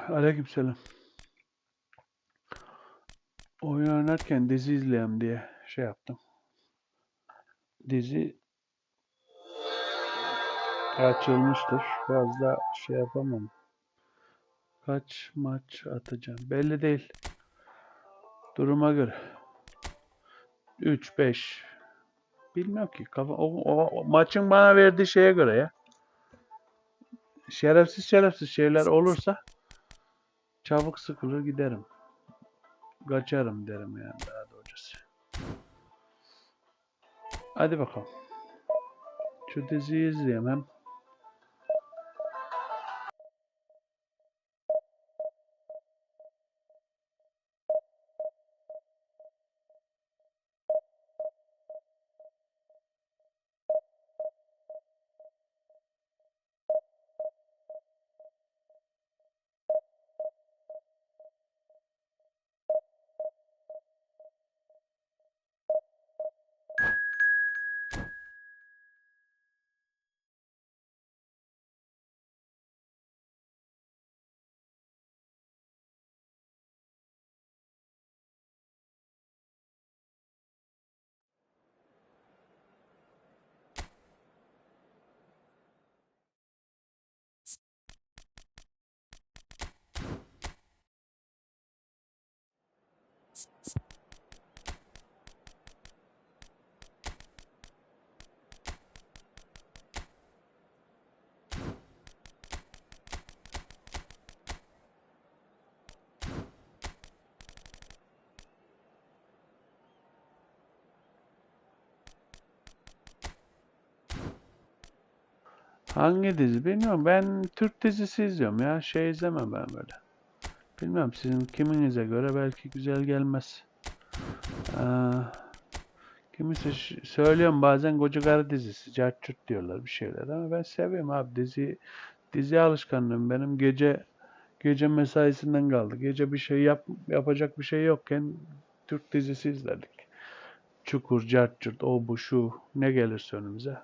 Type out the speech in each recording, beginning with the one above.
Aleykümselam. Oyun oynarken dizi izleyeyim diye şey yaptım. Dizi açılmıştır. Fazla şey yapamam. Kaç maç atacağım belli değil. Duruma göre. 3, 5. Bilmiyorum ki. O maçın bana verdiği şeye göre ya. Şerefsiz şeyler olursa çabuk sıkılır giderim. Kaçarım derim yani daha doğrusu. Hadi bakalım. Şu diziyi izleyeyim hem. Hangi dizi bilmiyorum. Ben Türk dizisi izliyorum ya. Şey izlemem ben böyle. Bilmem sizin kiminize göre belki güzel gelmez. Kimisi söylüyorum bazen koca karı dizisi, cart curt diyorlar bir şeyler ama ben seviyorum abi dizi alışkanlığım benim gece mesaisinden kaldı. Gece bir şey yapacak bir şey yokken Türk dizisi izlerdik. Çukur, cart curt, o bu şu ne gelirse önümüze.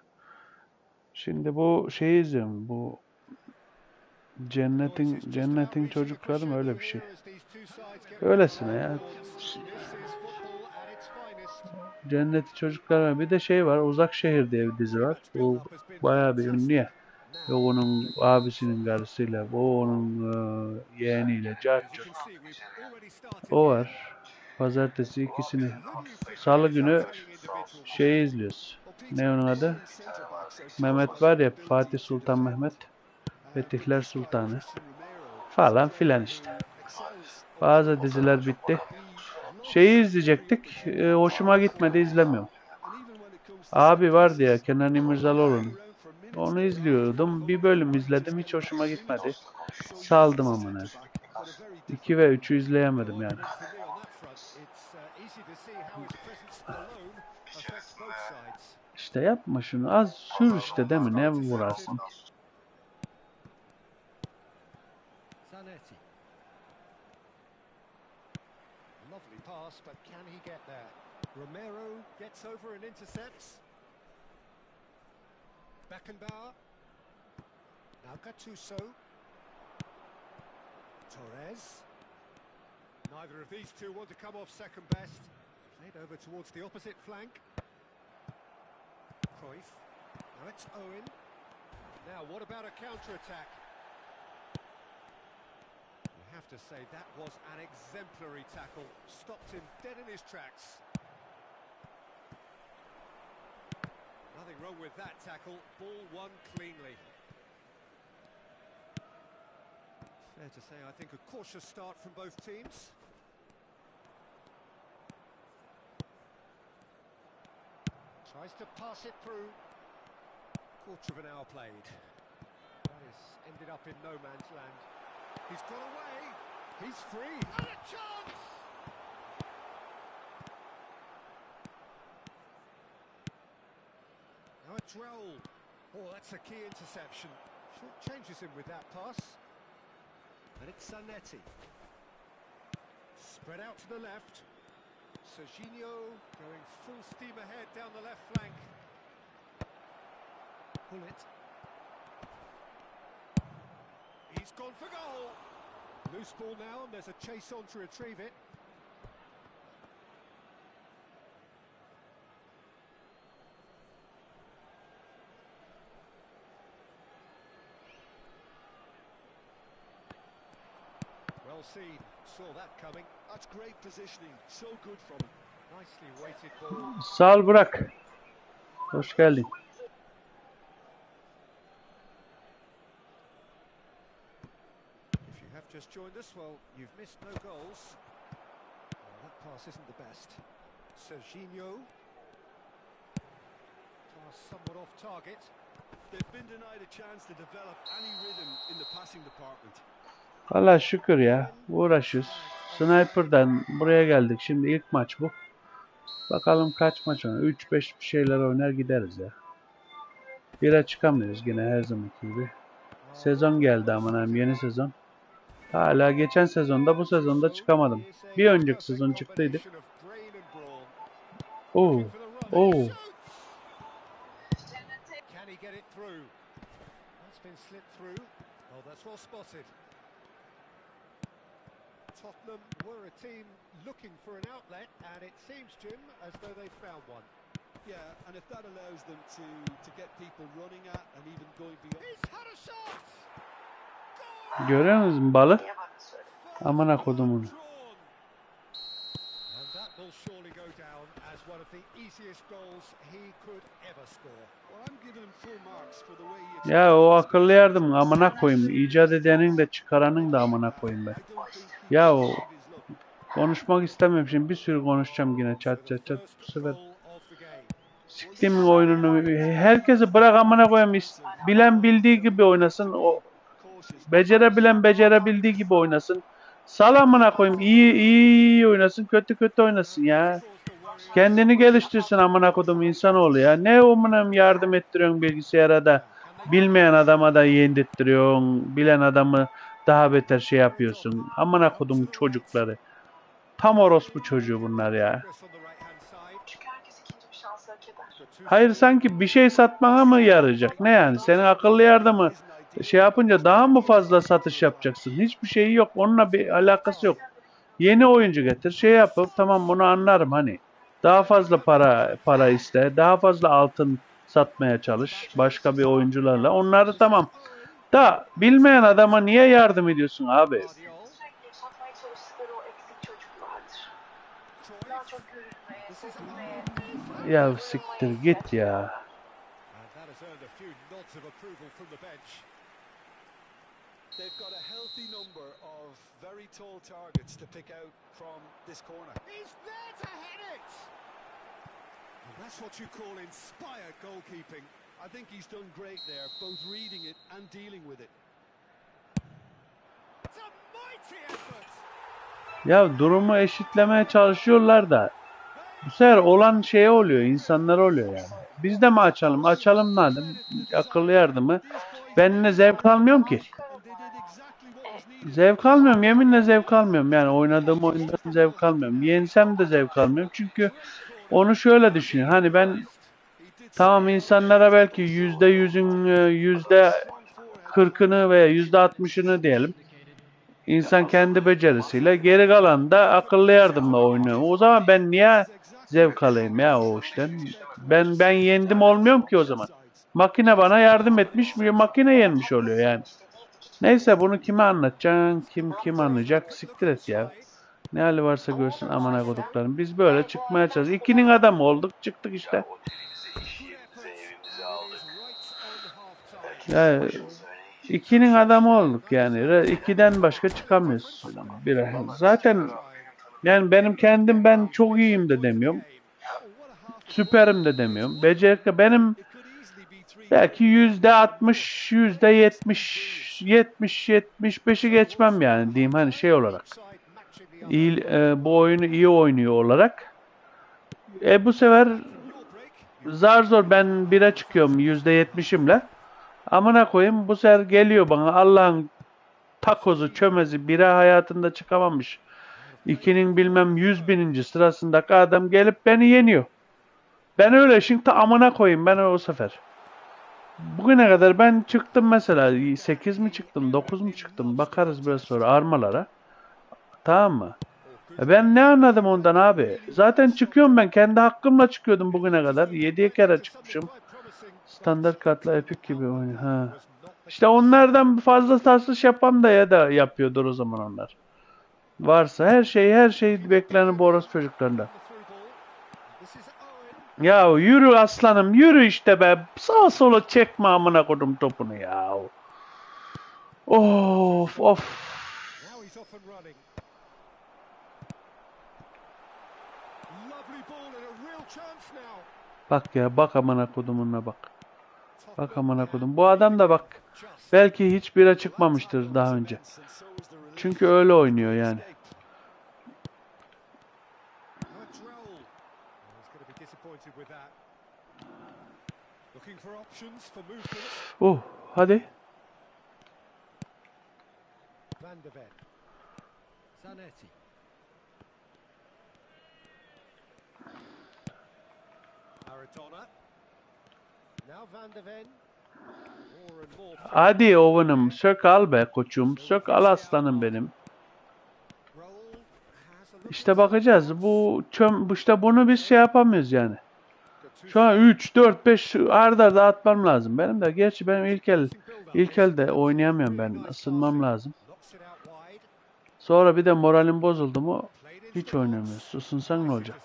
Şimdi bu şeyi izliyorum. Bu cennetin çocukları mı öyle bir şey. Öylesine ya. Cenneti çocuklar var. Bir de şey var. Uzak Şehir diye bir dizi var. Bu bayağı bir ünlü ya. Yok onun abisinin karısıyla, bu onun yeğeniyle, cahçur. O var. Pazartesi ikisini. Salı günü şeyi izliyoruz. Ne onun adı? Mehmet var ya, Fatih Sultan Mehmet. Fetihler Sultanı. Falan filan işte. Bazı diziler bitti. Şeyi izleyecektik. Hoşuma gitmedi, izlemiyorum. Abi var diye Kenan İmirzalıoğlu'nun. Onu izliyordum. Bir bölüm izledim. Hiç hoşuma gitmedi. Saldım amına. 2 ve 3'ü izleyemedim yani. İşte yapma şunu. Az sür işte değil mi? Ne uğraşsın? Lovely pass, but can he get there? Romero gets over and intercepts. Beckenbauer. Now Gattuso. Torres. Neither of these two want to come off second best. Played over towards the opposite flank. Cruyff. Now it's Owen. Now what about a counter-attack? You have to say that was an exemplary tackle. Stopped him dead in his tracks. Nothing wrong with that tackle. Ball won cleanly. Fair to say, I think a cautious start from both teams. Tries to pass it through. Quarter of an hour played. That has ended up in no man's land. He's got away. He's free. And a chance! Now it's Raul. Oh, that's a key interception. Short changes him with that pass. And it's Zanetti. Spread out to the left. Serginho going full steam ahead down the left flank. Pull it. He's gone for goal. Loose ball now, and there's a chase on to retrieve it. Well seen, saw that coming. That's great positioning, so good from him. Nicely weighted ball. Sağ ol Burak. Hoş geldin. If you have just joined us, well, you've missed no goals. Well, that pass isn't the best. Serginho. Pass somewhat off target. They've been denied a chance to develop any rhythm in the passing department. Allah şükür ya. Uğraşıyoruz. Sniper'dan buraya geldik. Şimdi ilk maç bu. Bakalım kaç maç oynar. 3-5 bir şeyler oynar gideriz ya. Bire çıkamıyoruz yine her zamanki gibi. Sezon geldi aman yeni sezon. Hala geçen sezonda bu sezonda çıkamadım. Bir önceki sezon çıktıydık. Oo. Oo. Tottenham were a team looking for an outlet, and it seems, Jim, as though they've found one. Yeah, and if that allows them to get people running at and even going beyond. He's had a shot! Görüyor musun balı? Amına kodumun. And that will surely go down as one of the easiest goals he could ever score. Well, I'm giving him full marks for the way he. Ya o akıllı yardım amına koyayım. İcat edenin de çıkaranın da amına koyayım ben. Ya o konuşmak istemiyorum şimdi bir sürü konuşacağım yine çat çat çat bu sefer. Siktimin oyununu herkesi bırak amına koyayım. Bilen bildiği gibi oynasın. O becerebilen becerebildiği gibi oynasın. Sal amına koyayım. İyi oynasın, kötü oynasın ya. Kendini geliştirsin amına koydum insanoğlu ya. Ne amına yardım ettiriyorsun bilgisayara da bilmeyen adama da yendirttiriyorsun. Bilen adamı daha beter şey yapıyorsun. Amına koydum çocukları. Tam orospu çocuğu bunlar ya. Hayır sanki bir şey satmana mı yarayacak? Ne yani? Senin akıllı yardımı şey yapınca daha mı fazla satış yapacaksın? Hiçbir şeyi yok. Onunla bir alakası yok. Yeni oyuncu getir. Şey yapıp tamam bunu anlarım hani. Daha fazla para iste. Daha fazla altın satmaya çalış. Başka bir oyuncularla. Onları tamam. Da bilmeyen adama niye yardım ediyorsun abi? Ya siktir git ya. They've got a healthy number of very tall targets to pick out from this corner. He's there to head it! And that's what you call inspired goalkeeping. I think he's done great there, both reading it and dealing with it. It's a mighty effort! Ya durumu eşitlemeye çalışıyorlar da bu sefer olan şeye oluyor, insanlar oluyor yani. Biz de mi açalım? Açalım madem. Akıllı yardımı. Ben yine zevk almıyorum ki. Zevk almıyorum. Yeminle zevk almıyorum. Yani oynadığım oyundan zevk almıyorum. Yensem de zevk almıyorum. Çünkü onu şöyle düşünüyorum. Hani ben tamam insanlara belki %100'ün %40'ını veya %60'ını diyelim. İnsan kendi becerisiyle geri kalan da akıllı yardımla oynuyor. O zaman ben niye zevk alayım ya o işten? Ben yendim olmuyorum ki o zaman. Makine bana yardım etmiş, bir makine yenmiş oluyor yani. Neyse bunu kime anlatacaksın? Kim anlayacak? Siktir et ya. Ne hali varsa görsün amına koduklarım. Biz böyle çıkmaya çalışıyoruz. İkinin adamı olduk, çıktık işte. Ya ikinin adamı olduk yani. İkiden başka çıkamıyoruz. Zaten yani ben çok iyiyim de demiyorum. Süperim de demiyorum. Benim belki %60, %75'i geçmem yani diyeyim hani şey olarak. Bu oyunu iyi oynuyor olarak. Bu sefer zar ben 1'e çıkıyorum %70'imle. Amına koyayım bu sefer geliyor bana Allah'ın takozu çömezi 1'e hayatında çıkamamış. 2'nin bilmem 100.000. sırasındaki adam gelip beni yeniyor. Ben öyle şimdi amına koyayım ben o sefer. Bugüne kadar ben çıktım mesela 8 mi çıktım 9 mu çıktım bakarız biraz sonra armalara. Tamam mı? Ben ne anladım ondan abi? Zaten çıkıyorum ben. Kendi hakkımla çıkıyordum bugüne kadar. 7 kere çıkmışım. Standart kartla Epic gibi oynuyor. Ha. İşte onlardan fazla taslış yapan da ya da yapıyordur o zaman onlar. Varsa her şey beklenir bu orospu çocuklarından. Ya yürü aslanım yürü işte be. Sağa sola çekme amına kodum topunu ya. Of of. Bak ya bak amına kodumunla bak. Bak amına kodum. Bu adam da bak. Belki hiç bira çıkmamıştır daha önce. Çünkü öyle oynuyor yani. Hadi. Hadi Owen'ım sök al be koçum. Sök al aslanım benim. İşte bakacağız. İşte bunu biz şey yapamıyoruz yani. Şu an 3, 4, 5 arda arda atmam lazım. Benim de gerçi benim ilk elde oynayamıyorum ben. Isınmam lazım. Sonra bir de moralim bozuldu mu hiç oynamıyoruz. Isınsan ne olacak?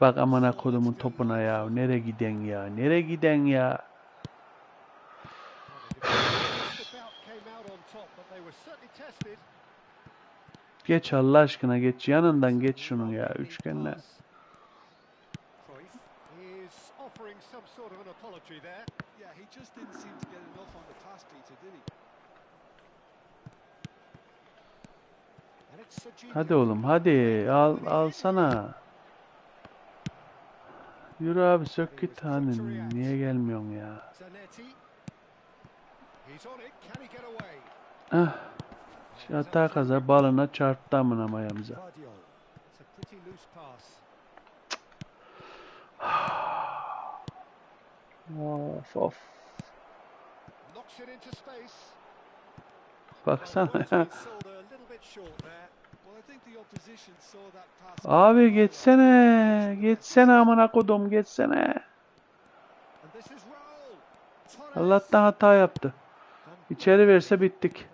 Bak amına kodumun topuna ya. Nereye giden ya? Nereye giden ya? Geç Allah aşkına geç. Yanından geç şunun ya. Üçgenle. Hadi oğlum hadi. Alsana. Yürü abi sök git. Hani niye gelmiyorsun ya? Ah. Hata kaza balına çarptı amına mayamıza. Of of. Baksana ya. Abi geçsene. Geçsene amına kodum geçsene. Allah'tan hata yaptı. İçeri verse bittik.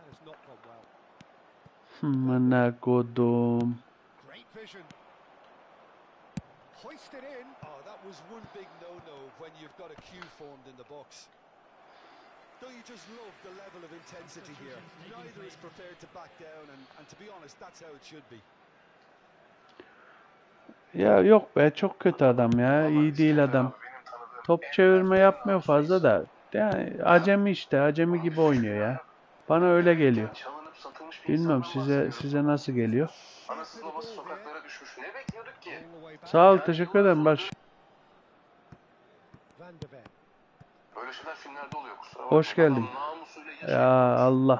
Amına kodum. Don't you just love the level of intensity here? Neither is prepared to back down, and to be honest, that's how it should be. Ya yok be çok kötü adam ya. İyi değil adam. Top çevirme yapmıyor fazla da. Yani acemi işte. Acemi gibi oynuyor ya. Bana öyle geliyor. Bilmiyorum size nasıl geliyor. Anasız babası sokaklara düşmüş. Ne bekliyorduk ki? Sağ ol teşekkür ederim baş. Böyle şeyler filmlerde oluyor kusura bakma. Hoş geldin. Adam namusuyla yaşıyor. Ya Allah.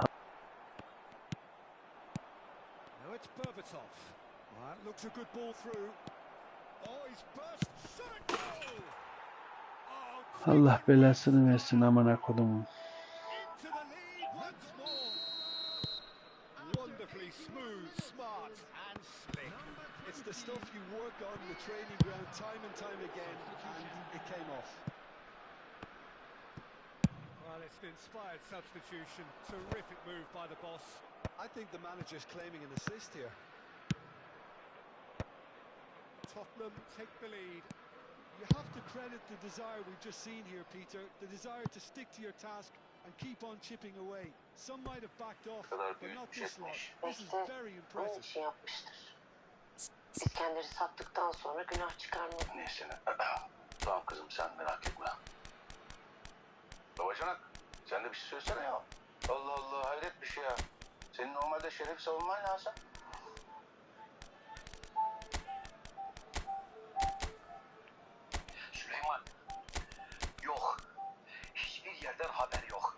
Allah belasını versin amına kodumun. It's the stuff you work on the training ground time and time again, and it came off. Well, it's an inspired substitution. Terrific move by the boss. I think the manager's claiming an assist here. Tottenham take the lead. You have to credit the desire we've just seen here, Peter. The desire to stick to your task and keep on chipping away. Some might have backed off, but not this lot. This is very impressive. Şey yapmıştır. İskender'i sattıktan sonra günah çıkarmadı. Neyse. Tamam kızım sen merak etme. Babacanak sen de bir şey söylesene ya. Allah Allah hayret bir şey ya. Senin normalde şeref savunman lazım. Süleyman. Yok. Hiçbir yerden haber yok.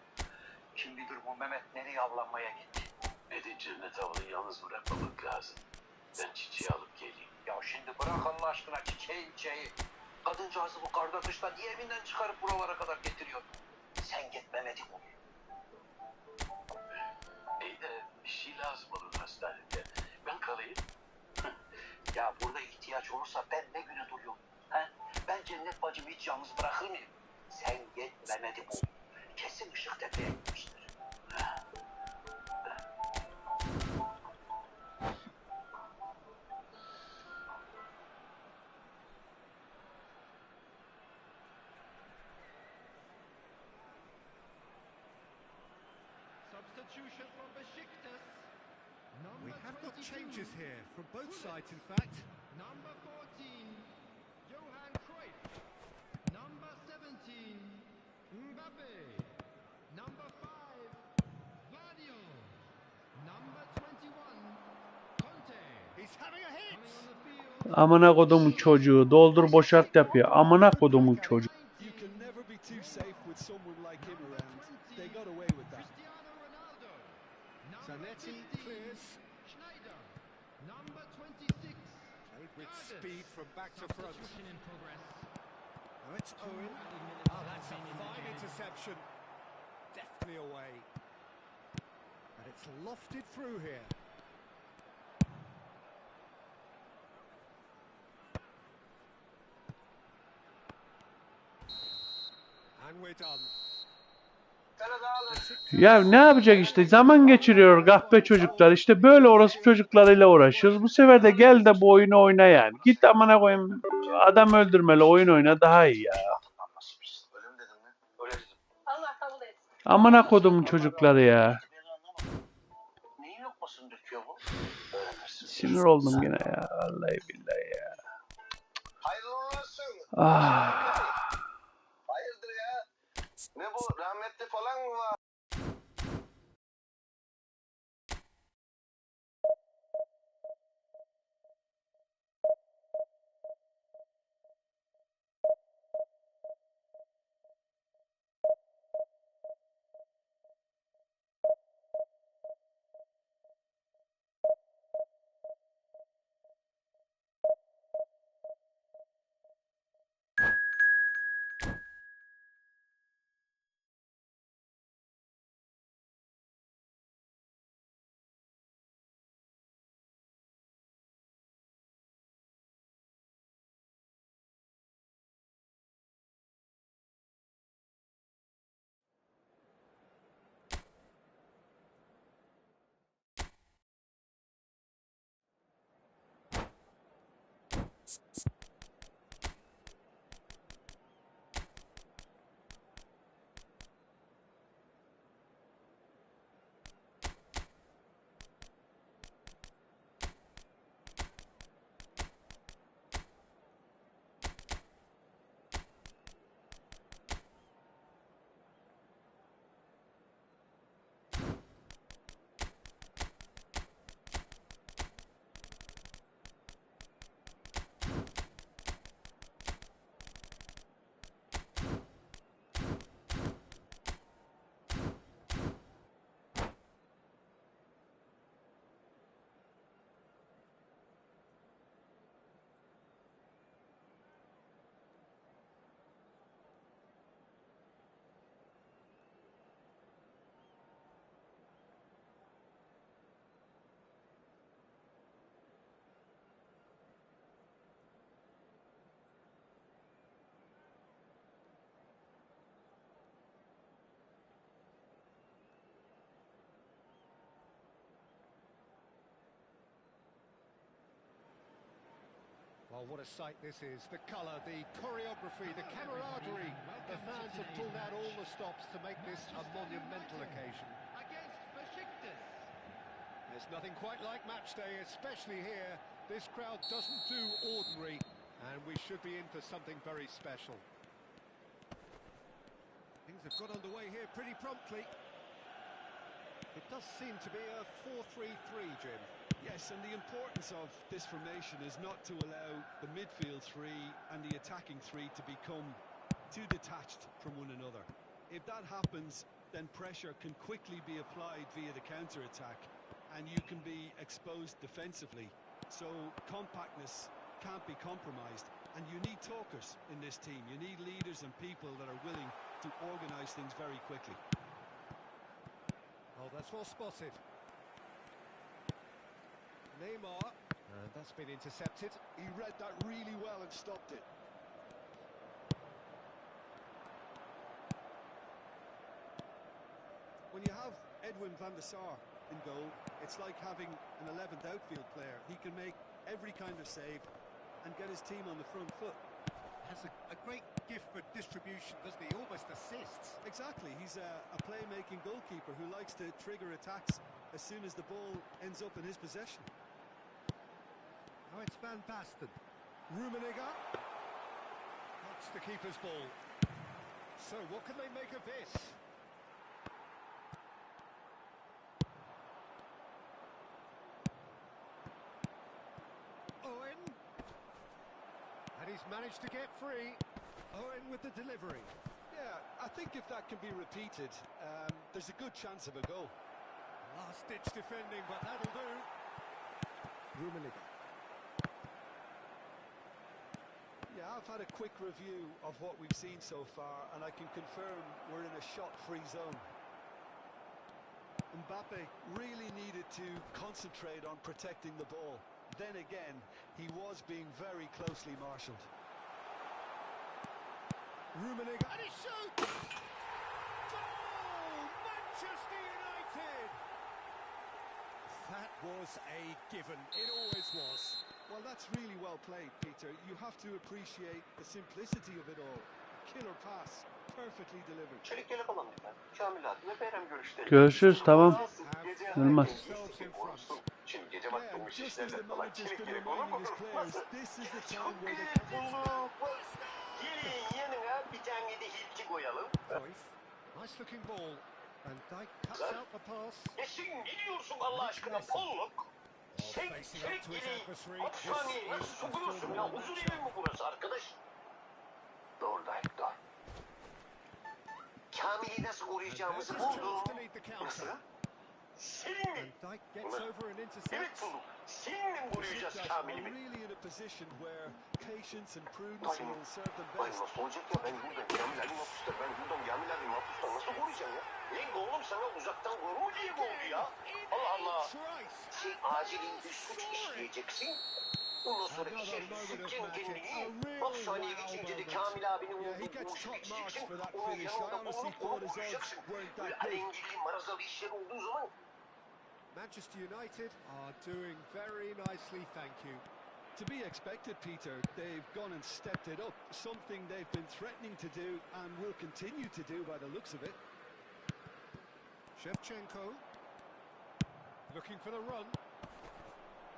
Kim bilir bu Mehmet nereye avlanmaya gitti. Beni cennet avını yalnız bırakmamak lazım. Ben çiçeği alıp geleyim. Ya şimdi bırak Allah aşkına çiçeği. Kadıncağızı bu karda kışta niye evinden çıkarıp buralara kadar getiriyor? Sen git Mehmet'i bul. İyi de bir şey lazım olur hastanede. Ben kalayım. Ya burada ihtiyaç olursa ben ne güne duruyorum? He? Ben Cennet bacımı hiç yalnız bırakır mıyım? Sen git Mehmet'i bul. Kesin Işıktepe'ye gitmiştir. Substitution from Besiktas. We have got changes here from both sides, in fact. Number 14, Johan Cruyff. Number 17, Mbappe. Number 5, Vadio. Number 21, Conte. He's having a hit. Coming on the field. Amına kodumun çocuğu. Doldur boşalt yapıyor. Amına kodumun çocuğu. You can never be too safe with someone like him around. They got away with that. Cristiano Ronaldo. Zanetti clears. Schneider. Number 26. Played with speed from back to front. Substitution in progress. Now it's Owen. Oh, that's a fine interception. Deftly away. And it's lofted through here. And we're done. Ya ne yapacak işte? Zaman geçiriyor kahpe çocuklar. İşte böyle orası çocuklarıyla uğraşıyoruz. Bu sefer de gel de bu oyunu oyna yani. Git amına koyayım. Adam öldürmeli oyun oyna daha iyi ya. Öyle mi dedin mi? Öyle dedim. Allah kabul etsin. Amına kodumun çocukları ya. Neyin lokmasını döküyor bu? Öğrenirsin. Sinir oldum yine ya. Vallahi billahi ya. Hayırlı olsun. Ah. Hayırdır ya? Ne bu? Rahmetli falan mı var? Well, what a sight this is. The colour, the choreography, the camaraderie. The fans have pulled out all the stops to make this a monumental occasion. Against Besiktas. There's nothing quite like match day, especially here. This crowd doesn't do ordinary, and we should be in for something very special. Things have got underway here pretty promptly. It does seem to be a 4-3-3, Jim. Yes, and the importance of this formation is not to allow the midfield three and the attacking three to become too detached from one another. If that happens, then pressure can quickly be applied via the counter-attack, and you can be exposed defensively. So compactness can't be compromised. And you need talkers in this team. You need leaders and people that are willing to organise things very quickly. Oh, that's well spotted. Neymar, and that's been intercepted. He read that really well and stopped it. When you have Edwin van der Sar in goal, it's like having an 11th outfield player. He can make every kind of save and get his team on the front foot. Has a great gift for distribution, doesn't he? Almost assists. Exactly, he's a playmaking goalkeeper who likes to trigger attacks as soon as the ball ends up in his possession. Oh, it's Van Basten. Rummenigge. That's the keeper's ball. So, what can they make of this? Owen. And he's managed to get free. Owen with the delivery. Yeah, I think if that can be repeated, there's a good chance of a goal. Last-ditch defending, but that'll do. Rummenigge. Yeah, I've had a quick review of what we've seen so far, and I can confirm we're in a shot-free zone. Mbappe really needed to concentrate on protecting the ball. Then again, he was being very closely marshalled. Rummenigge, and he shoots! Goal! Manchester United! That was a given. It always was. Well, that's really well played, Peter. You have to appreciate the simplicity of it all. Killer pass, perfectly delivered. Çelik yelek alalım ben. Kamil abi ve Berem görüşleri. Görüşürüz, tamam. Gece Olmaz. Şimdi gece vakti Yeah, olmuş just as işlerle the falan manager's çelik been yelek reminding his olur. players, this is the time Çok where they güzel can... bulduk. Gelin yanına bir tane de hilti koyalım. Cruyff, nice looking ball. And Dijk cuts out the pass. Sen ne diyorsun Allah aşkına Polluk? Sen çelik yeleği kaç saniye nasıl sokuyorsun ya? Huzur evi mi burası arkadaş? Doğru Dijk, doğru. Kamil'i nasıl koruyacağımızı buldum. Nasıl? Seninle. And Dijk gets over and Evet intercepts. Polluk. Seninle mi koruyacağız Are Kamil'i? really in a position where patience and prudence will serve them Ay best. nasıl olacak ya ben buradan Kamil Ali Mapus'ta ben buradan Kamil Ali Mapus'ta nasıl koruyacağım ya? Lan oğlum sana uzaktan koru diye mi oldu ya? Allah Allah. Sen acilin bir suç işleyeceksin. Ondan sonra içeri kendini 10 saniye geçince de Kamil abinin olduğu boğuşu geçeceksin. Onun yanında bulunup onu koruyacaksın. Böyle alengirli marazalı işler olduğu zaman Manchester United are doing very nicely, thank you. To be expected, Peter. They've gone and stepped it up. Something they've been threatening to do and will continue to do by the looks of it. Shevchenko looking for the run.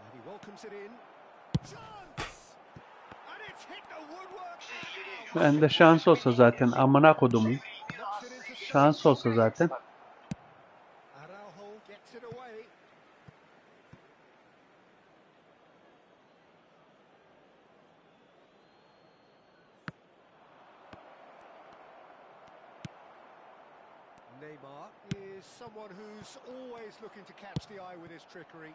And he welcomes it in. Chance! And it's hit the woodwork. Ben de şans olsa zaten amına kodumun. Knocks it into space. Şans olsa zaten. Araujo gets it away. Neymar is someone who's always looking to catch the eye with his trickery.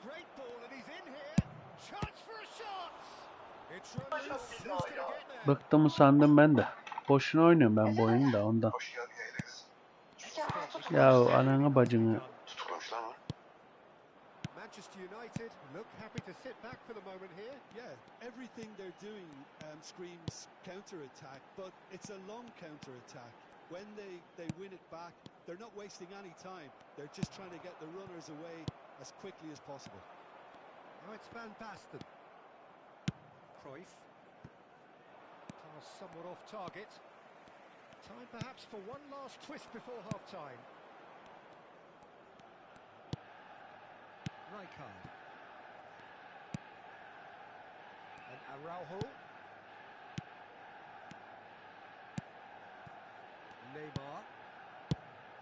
Great ball and he's in here. Chance for a shot. It's released. Who's going to get there? Bıktımı sandım ben de. Boşuna oynuyorum ben bu oyunu da ondan. Ya ananı bacını. tutuklamışlar mı? Manchester United look happy to sit back for the moment here. Yeah, everything they're doing screams counter-attack, but it's a long counter-attack. When they win it back, they're not wasting any time. They're just trying to get the runners away as quickly as possible. Now it's Van Basten. Cruyff. Pass somewhat off target. Time perhaps for one last twist before half-time. Rijkaard. And Araujo. Neymar.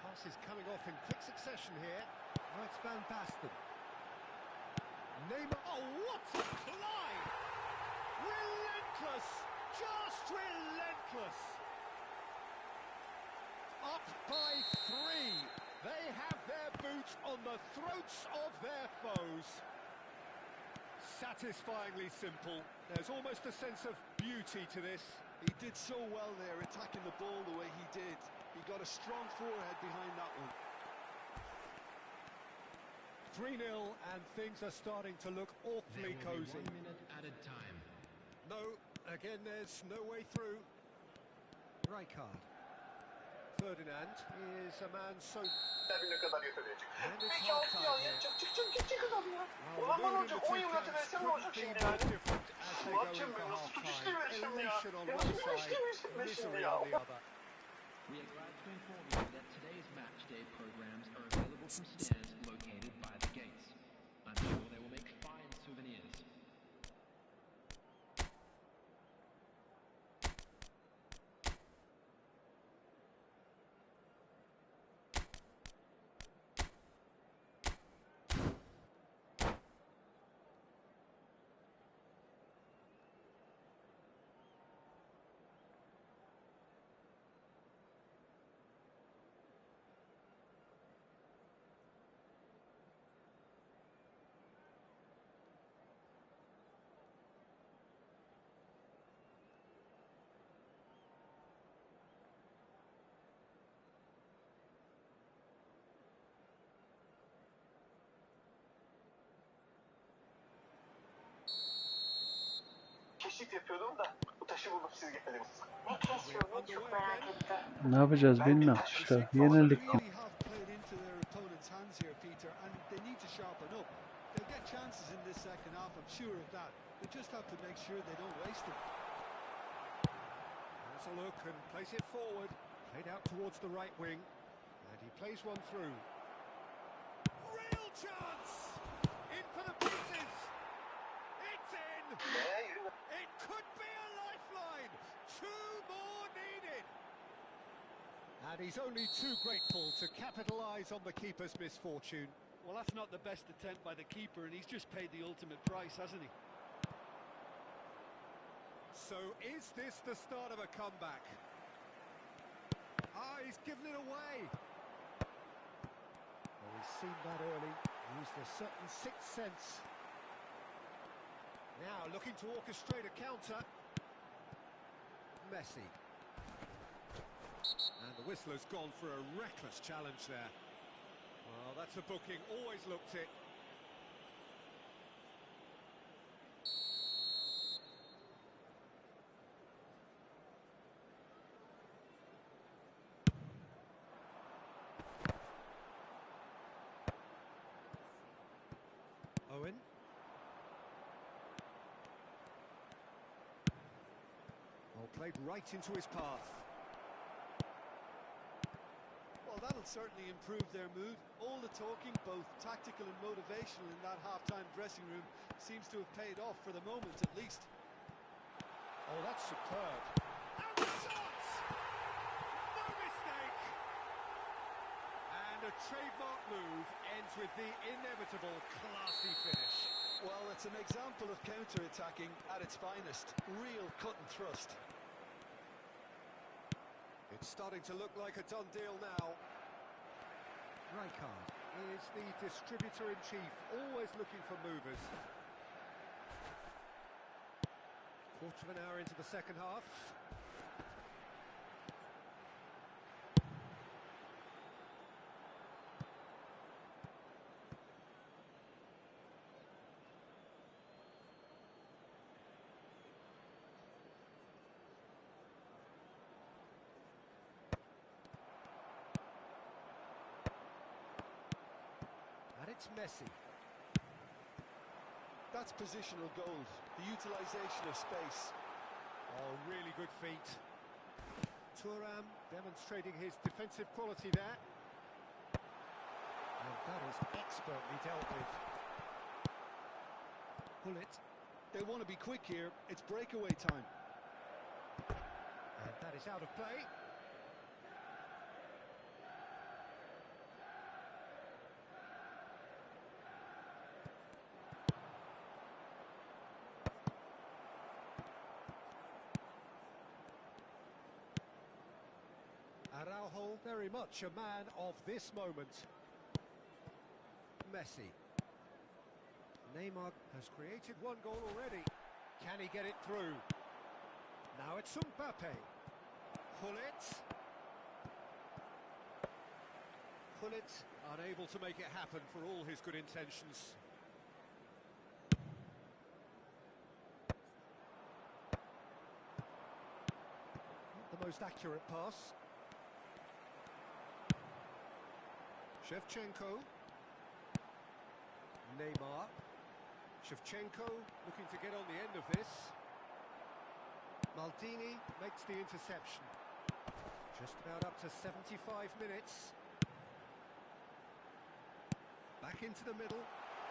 Pass is coming off in quick succession here. Now it's Van Basten. Neymar. Oh, what a climb! Relentless! Just relentless! Up by 3. They have their boots on the throats of their foes. satisfyingly simple. There's almost a sense of beauty to this. He did so well there, attacking the ball the way he did. He got a strong forehead behind that one. 3-0, and things are starting to look awfully There will be cosy. 1 minute at a time. No, again, there's no way through. Rijkaard. Ferdinand is a man so... Ne kadar yakalayacak? And it's Peki 6 half-time yıl here. ya. Çık adam ya. Well, Ulan the bana mood in olacak the 10 two yıl camps yatırırsam ne couldn't olacak be şimdi more yani? different as they go Muratcığım in for nasıl tutuş half-time. devirsin ya? Elation on Ya one nasıl bir iş side, devirsin be şimdi misery ya? on the other. We are glad to inform you that today's match day programs are available from stands located by the gates. I'm sure they will make fine souvenirs. Keşif yapıyordum da bu taşı bulup siz getirdiniz. Ne keşfiyordun çok merak ettim. Ne yapacağız bilmiyorum. İşte yenildik yine. Really have played into their opponent's hands here, Peter, and they need to sharpen up. They'll get chances in this second half, I'm sure of that. They just have to make sure they don't waste them. Has a look and plays it forward. Played out towards the right wing. And he plays one through. Real chance! In for the pieces! It's in! It could be a lifeline! 2 more needed! And he's only too grateful to capitalise on the keeper's misfortune. Well, that's not the best attempt by the keeper, and he's just paid the ultimate price, hasn't he? So is this the start of a comeback? Ah, he's given it away. Well, he's seen that early, used a certain sixth sense. Now looking to orchestrate a counter. Messi. And the whistler's gone for a reckless challenge there. Well, that's a booking, always looked it. Owen. Well, played right into his path. Well, that'll certainly improve their mood. All the talking, both tactical and motivational, in that half-time dressing room seems to have paid off for the moment, at least. Oh, that's superb. And the shots! No mistake! And a trademark move ends with the inevitable classy finish. Well, it's an example of counter-attacking at its finest. Real cut and thrust. It's starting to look like a done deal now. Rijkaard is the distributor-in-chief, always looking for movers. Quarter of an hour into the second half. And it's Messi. That's positional gold, the utilisation of space. Oh, really good feet. Thuram demonstrating his defensive quality there. And that is expertly dealt with. Bullet. They want to be quick here, it's breakaway time. And that is out of play. Araujo, very much a man of this moment. Messi. Neymar Has created one goal already. Can he get it through? Now it's Mbappe. Pullet. Pullet unable to make it happen for all his good intentions. Not the most accurate pass. Shevchenko. Neymar. Shevchenko looking to get on the end of this. Maldini makes the interception. Just about up to 75 minutes. Back into the middle.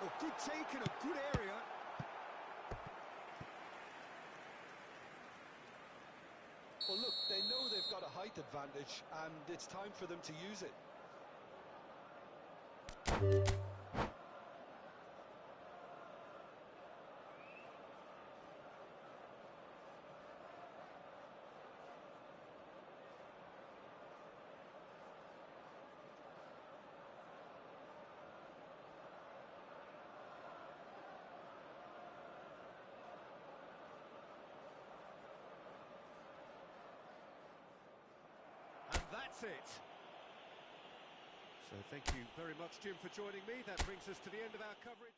Oh, good take in a good area. Well, look, they know they've got a height advantage, and it's time for them to use it. And that's it. So thank you very much, Jim, for joining me. That brings us to the end of our coverage.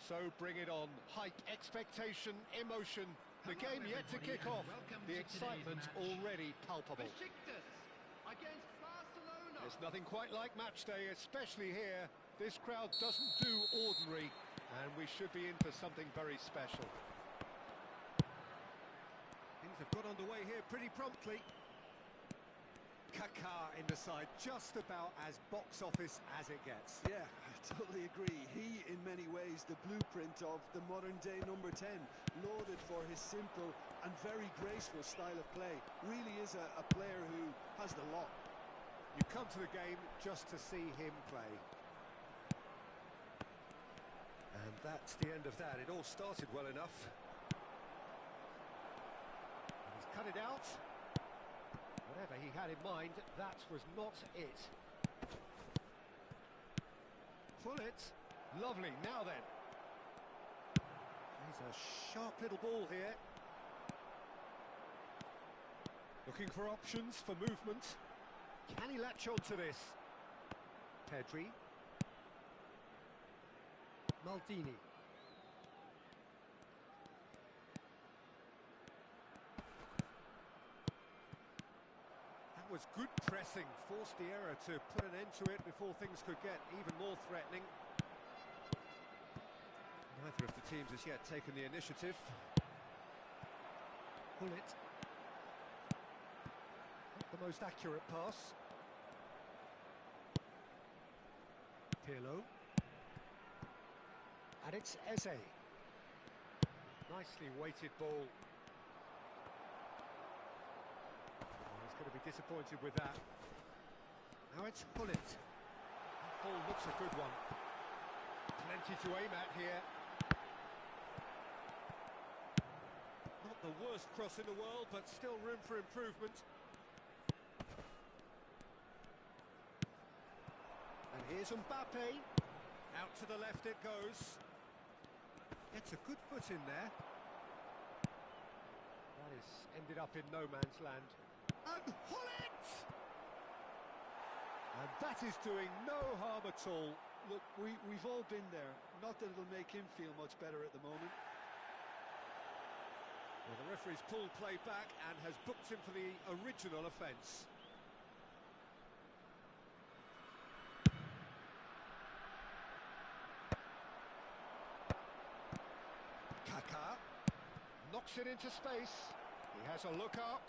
So bring it on. Hype, expectation, emotion. The Hello, game yet to everybody, kick and off. welcome The to excitement today's match. already palpable. Besiktas against Barcelona. There's nothing quite like match day, especially here. This crowd doesn't do ordinary, and we should be in for something very special. Things have got underway here pretty promptly. Kaká in the side, just about as box office as it gets. Yeah, I totally agree. He, in many ways, the blueprint of the modern-day number 10, lauded for his simple and very graceful style of play. Really is a player who has the lot. You come to the game just to see him play. And that's the end of that. It all started well enough. And he's cut it out. Whatever he had in mind, that was not it. Pull it. Lovely. Now then. He's a sharp little ball here. Looking for options for movement. Can he latch on to this? Pedri. Maldini. That was good pressing, forced the error to put an end to it before things could get even more threatening. Neither of the teams has yet taken the initiative. Pull it. Not the most accurate pass. Pirlo. And it's Eze. Nicely weighted ball. Oh, he's going to be disappointed with that. Now it's Hullet. That ball looks a good one. Plenty to aim at here. Not the worst cross in the world, but still room for improvement. And here's Mbappe. Out to the left it goes. Gets a good foot in there. That is ended up in no man's land. And Hullet! And that is doing no harm at all. Look, we've all been there. Not that it'll make him feel much better at the moment. Well, the referee's pulled play back and has booked him for the original offence. Kaká knocks it into space. He has a look up.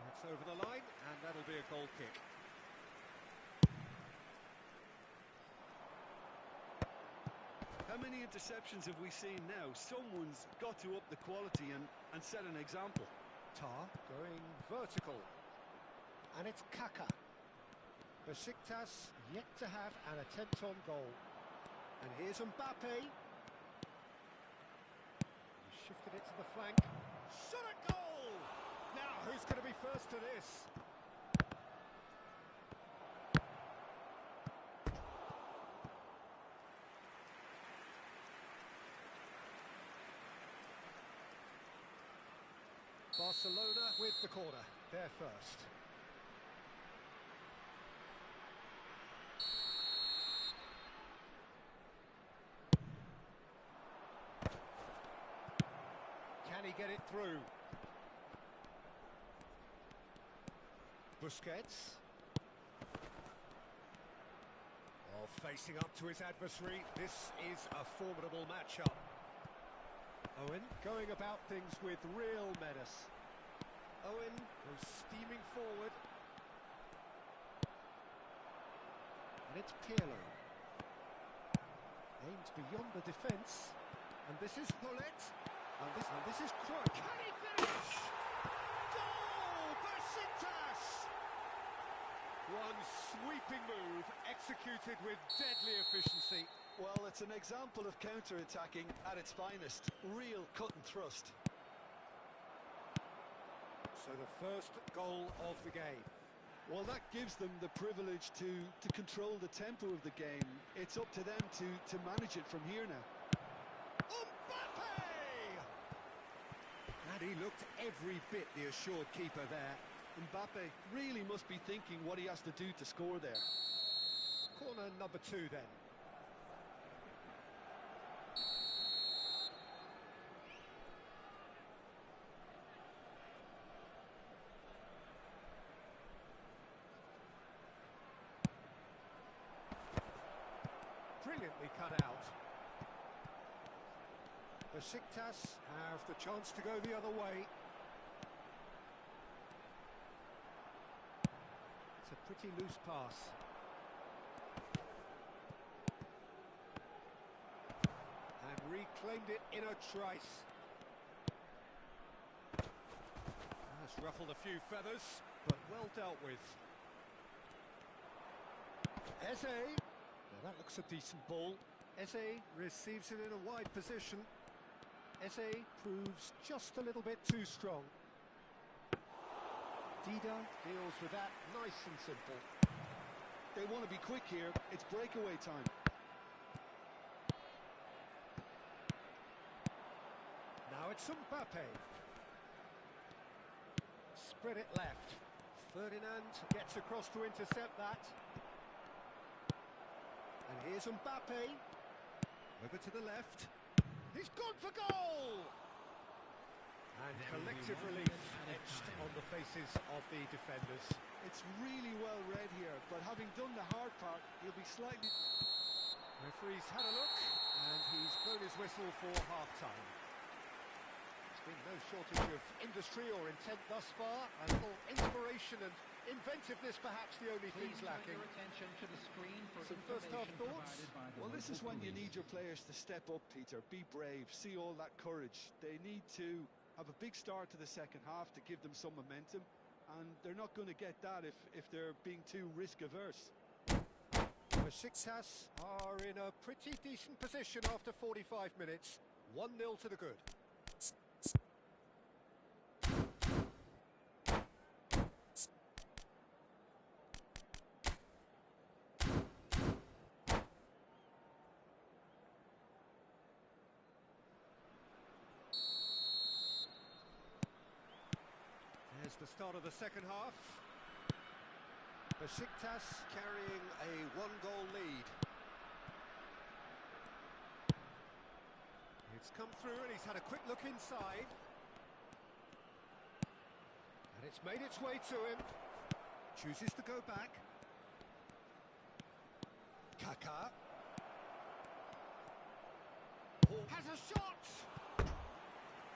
It's over the line, and that'll be a goal kick. How many interceptions have we seen now? Someone's got to up the quality and set an example. Tar going vertical. And it's Kaká. Besiktas yet to have an attempt on goal. And here's Mbappe. He shifted it to the flank. Shot at goal! Now, who's going to be first to this? Barcelona with the corner. They're first. Can he get it through? Busquets. Oh, facing up to his adversary. This is a formidable matchup. Owen going about things with real menace. Owen goes steaming forward. And it's Pirlo. Aims beyond the defence. And this is Hullet. And this is Kroos. Can he finish? Goal! Besiktas! One sweeping move, executed with deadly efficiency. Well, it's an example of counter-attacking at its finest. Real cut and thrust. So the first goal of the game. Well, that gives them the privilege to control the tempo of the game. It's up to them to manage it from here now. Mbappe! And he looked every bit the assured keeper there. Mbappe really must be thinking what he has to do to score there. Corner number 2 then. Brilliantly cut out. Besiktas have the chance to go the other way. It's a pretty loose pass. And reclaimed it in a trice. Has ruffled a few feathers, but well dealt with. Eze. Now that looks a decent ball. Eze receives it in a wide position. Eze proves just a little bit too strong. Dida deals with that nice and simple. They want to be quick here. It's breakaway time. Now it's Mbappe. Spread it left. Ferdinand gets across to intercept that. And here's Mbappe. Over to the left. He's gone for goal! And collective relief etched on the faces of the defenders. It's really well read here, but having done the hard part, he'll be slightly... Referee's had a look, and he's blown his whistle for half-time. There's been no shortage of industry or intent thus far, and a little inspiration and inventiveness perhaps the only things lacking. Some first-half thoughts? Well, this is when you need your players to step up, Peter. Be brave, see all that courage. They need to have a big start to the second half to give them some momentum, and they're not going to get that if they're being too risk-averse. Besiktas are in a pretty decent position after 45 minutes. 1-0 to the good. There's the start of the second half. Besiktas carrying a 1-goal lead. It's come through and he's had a quick look inside. And it's made its way to him. Chooses to go back. Kaká. Has a shot!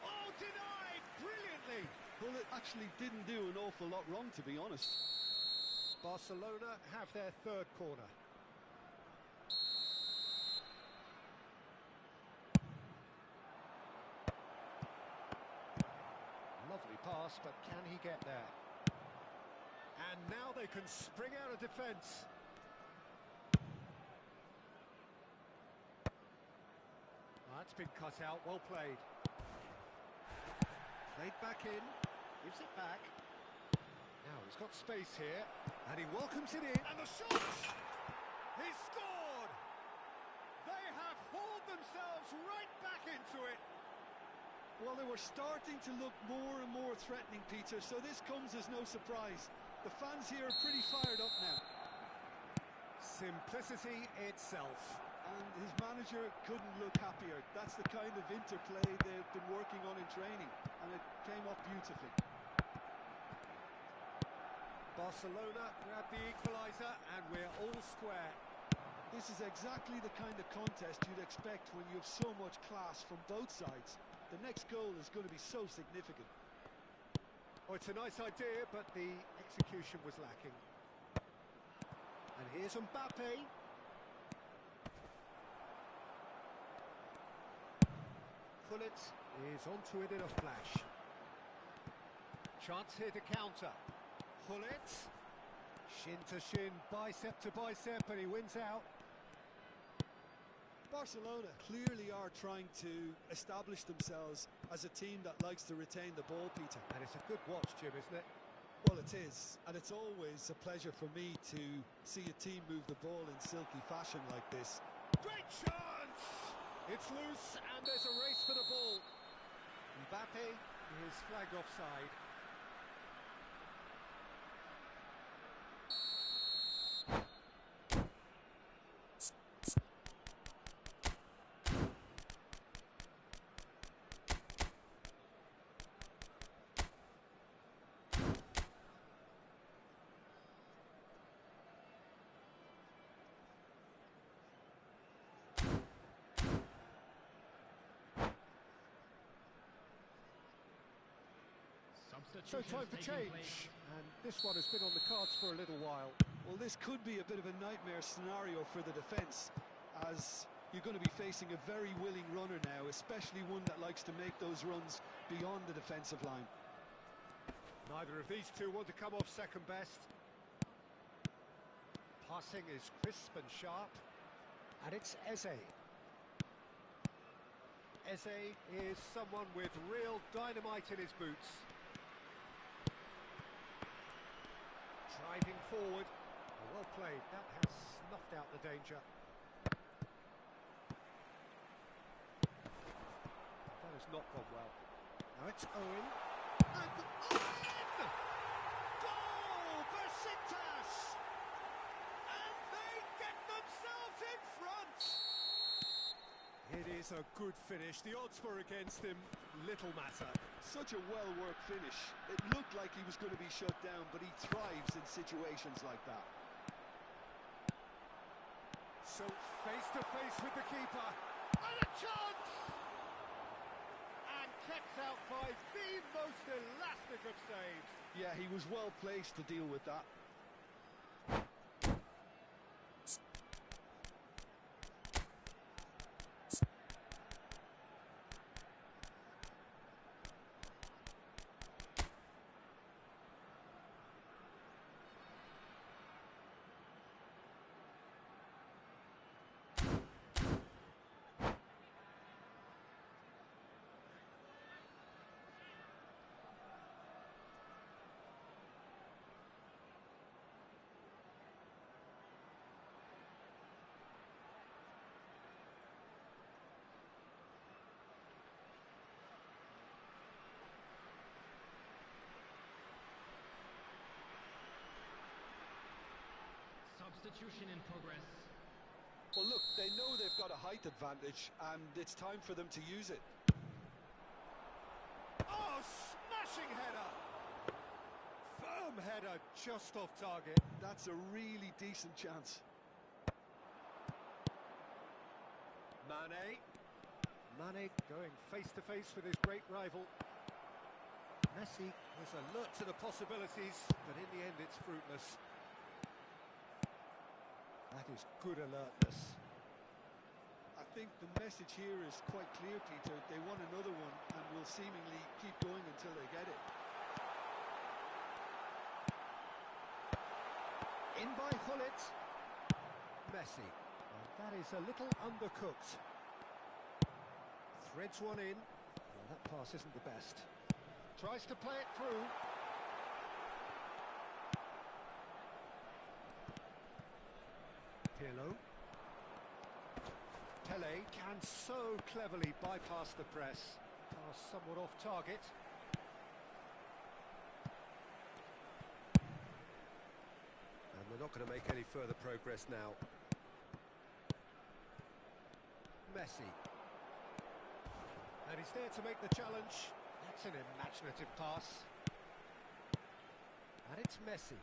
Oh, denied! Brilliantly! Well, it actually didn't do an awful lot wrong, to be honest. Barcelona have their third corner. Lovely pass, but can he get there? And now they can spring out of defence. That's been cut out, well played. Played back in, gives it back. Now he's got space here, and he welcomes it in. And the shot! He's scored! They have hauled themselves right back into it. Well, they were starting to look more and more threatening, Peter, so this comes as no surprise. The fans here are pretty fired up now. Simplicity itself. And his manager couldn't look happier. That's the kind of interplay they've been working on in training, and it came off beautifully. Barcelona grab the equaliser, and we're all square. This is exactly the kind of contest you'd expect when you have so much class from both sides. The next goal is going to be so significant. Oh, it's a nice idea, but the execution was lacking. And here's Mbappe. Gullit is onto it in a flash. Chance here to counter. Gullit, shin to shin, bicep to bicep, and he wins out. Barcelona clearly are trying to establish themselves as a team that likes to retain the ball, Peter. And it's a good watch, Jim, isn't it? Well, it is, and it's always a pleasure for me to see a team move the ball in silky fashion like this. Great chance! It's loose, and there's a race for the ball. Mbappe is flagged offside. So Substitutions time for taking change, place. and this one has been on the cards for a little while. Well, this could be a bit of a nightmare scenario for the defence, as you're going to be facing a very willing runner now, especially one that likes to make those runs beyond the defensive line. Neither of these two want to come off second best. Passing is crisp and sharp, and it's Eze. Eze is someone with real dynamite in his boots. Driving forward, well played, that has snuffed out the danger. That has not gone well. Now it's Owen, and Owen! Goal, Besiktas! And they get themselves in front! It is a good finish. The odds were against him, little matter. Such a well-worked finish. It looked like he was going to be shut down, but he thrives in situations like that. So face to face with the keeper, and a chance! And kept out by the most elastic of saves. Yeah, he was well placed to deal with that. Substitution in progress. Well, look, they know they've got a height advantage, and it's time for them to use it. Oh, smashing header! Firm header, just off target. That's a really decent chance. Mane. Mane going face to face with his great rival. Messi was alert to the possibilities, but in the end it's fruitless. That is good alertness. I think the message here is quite clear, Peter. They want another one and will seemingly keep going until they get it. In by Gullit. Messi. And that is a little undercooked. Threads one in. Well, that pass isn't the best. Tries to play it through. Pirlo. Pele can so cleverly bypass the press. Pass somewhat off target. And they're not going to make any further progress now. Messi. And he's there to make the challenge. That's an imaginative pass. And it's Messi.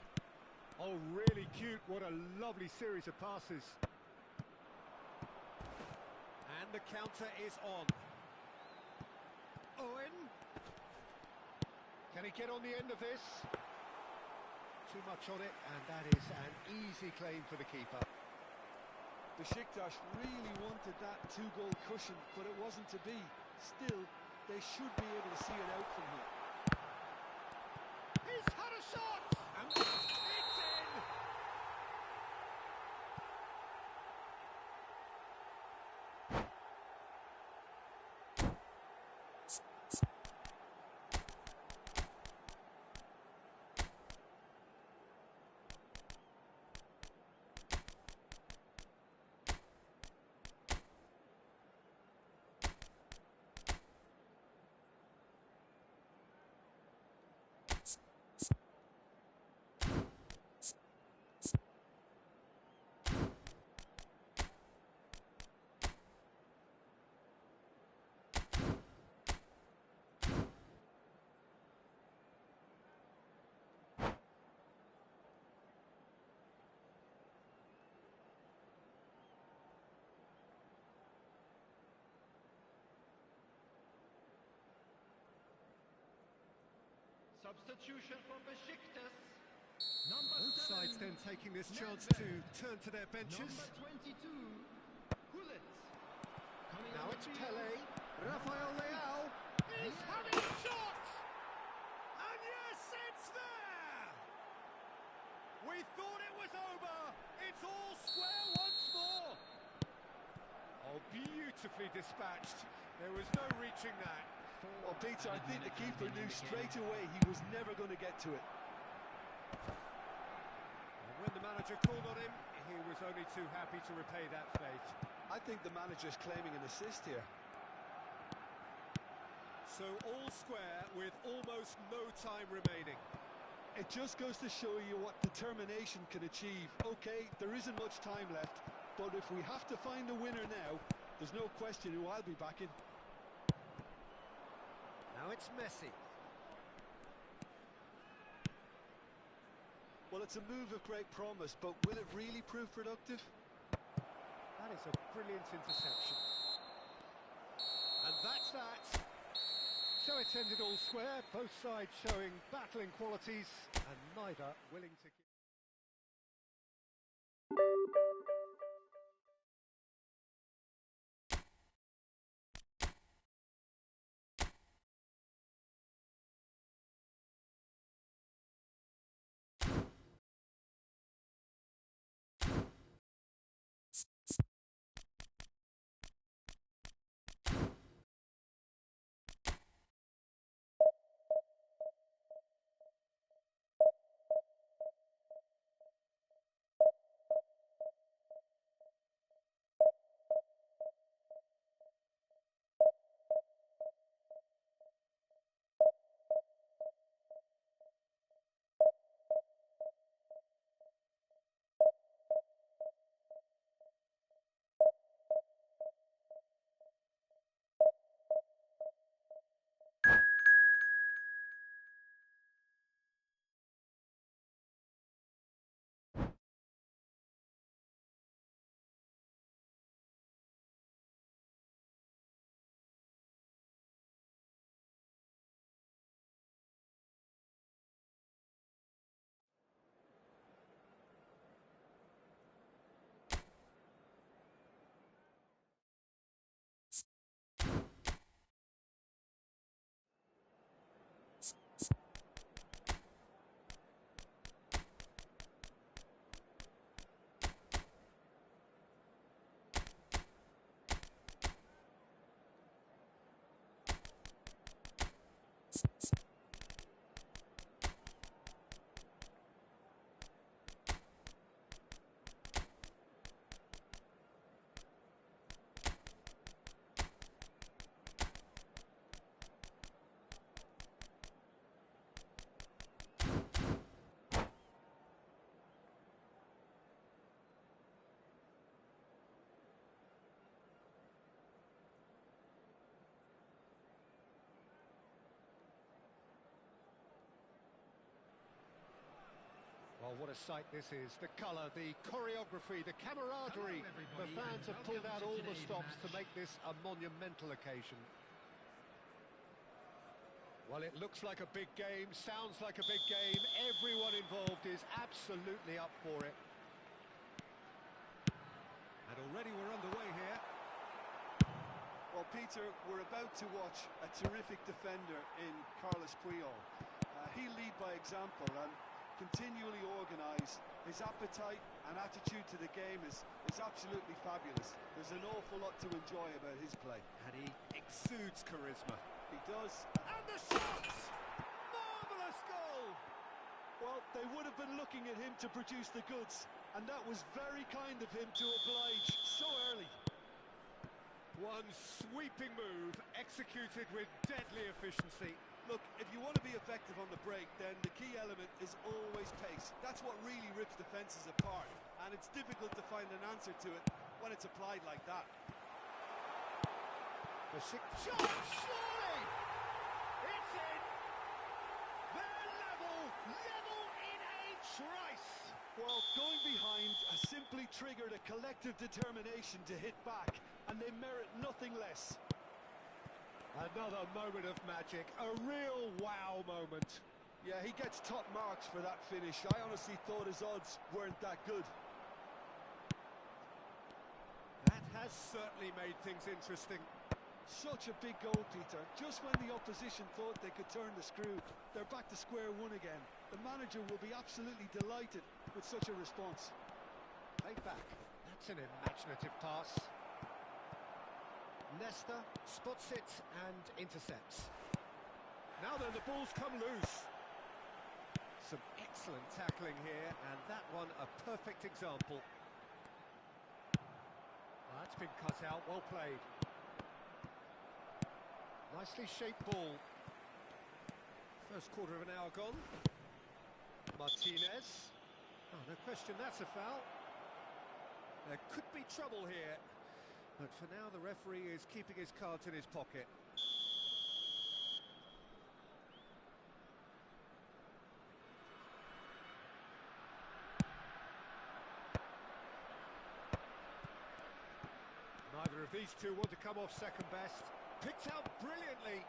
Oh, really cute. What a lovely series of passes. And the counter is on. Owen. Can he get on the end of this? Too much on it, and that is an easy claim for the keeper. Besiktas really wanted that two-goal cushion, but it wasn't to be. Still, they should be able to see it out from here. He's had a shot! And it's in! Substitution for Besiktas. Both sides then taking this chance to turn to their benches. Number 22, Gullit. Now it's Pele, Rafael Leao. He's having a shot! And yes, it's there! We thought it was over. It's all square once more. Oh, beautifully dispatched. There was no reaching that. Well, Peter, I think the keeper knew straight away he was never going to get to it. And when the manager called on him, he was only too happy to repay that faith. I think the manager's claiming an assist here. So all square with almost no time remaining. It just goes to show you what determination can achieve. Okay, there isn't much time left, but if we have to find a winner now, there's no question who I'll be backing. Now it's Messi. Well, it's a move of great promise, but will it really prove productive? That is a brilliant interception. And that's that. So it's ended all square, both sides showing battling qualities and neither willing to give. Well, what a sight this is. The colour, the choreography, the camaraderie. The fans have pulled out all the stops to make this a monumental occasion. Well, it looks like a big game, sounds like a big game. Everyone involved is absolutely up for it. And already we're underway here. Well, Peter, we're about to watch a terrific defender in Carlos Puyol. He'll lead by example and continually organised. His appetite and attitude to the game is absolutely fabulous. There's an awful lot to enjoy about his play. And he exudes charisma. He does. And the shots! Marvellous goal! Well, they would have been looking at him to produce the goods, and that was very kind of him to oblige so early. One sweeping move, executed with deadly efficiency. Look, if you want to be effective on the break, then the key element is always pace. That's what really rips defences apart, and it's difficult to find an answer to it when it's applied like that. The sixth shot, surely! It's in! They're level in a trice! Well, going behind has simply triggered a collective determination to hit back, and they merit nothing less. Another moment of magic, a real wow moment. Yeah, he gets top marks for that finish. I honestly thought his odds weren't that good. That has certainly made things interesting. Such a big goal, Peter. Just when the opposition thought they could turn the screw, they're back to square one again. The manager will be absolutely delighted with such a response. Played back. That's an imaginative pass. Nesta spots it and intercepts. Now then, the ball's come loose. Some excellent tackling here, and that one a perfect example. That's been cut out, well played. Nicely shaped ball. First quarter of an hour gone. Martinez. Oh, no question, that's a foul. There could be trouble here, but for now the referee is keeping his cards in his pocket. Neither of these two want to come off second best. Picked out brilliantly.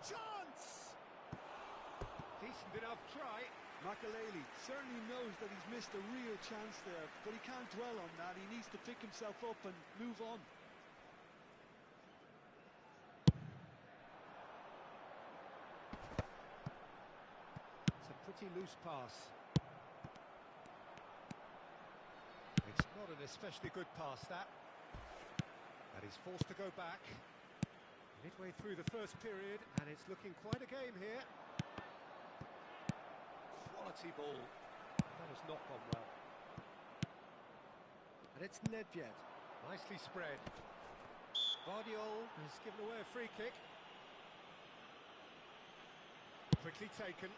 Chance! Decent enough try. Makaleli certainly knows that he's missed a real chance there, but he can't dwell on that. He needs to pick himself up and move on. It's a pretty loose pass. It's not an especially good pass, that. And he's forced to go back. Midway through the first period, and it's looking quite a game here. Quality ball. That has not gone well. And it's Nedved. Nicely spread. Vardiol has given away a free kick. Quickly taken.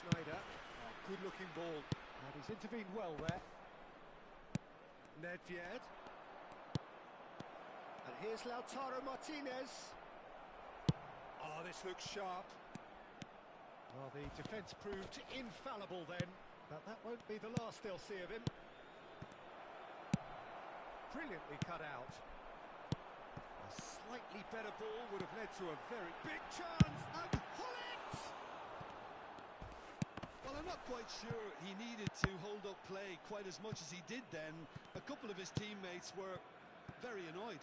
Schneider. Oh, good-looking ball. And he's intervened well there. Nedved. And here's Lautaro Martinez. Oh, this looks sharp. Well, the defence proved infallible then, but that won't be the last they'll see of him. Brilliantly cut out. A slightly better ball would have led to a very big chance, and Hullet! Well, I'm not quite sure he needed to hold up play quite as much as he did then. A couple of his teammates were very annoyed.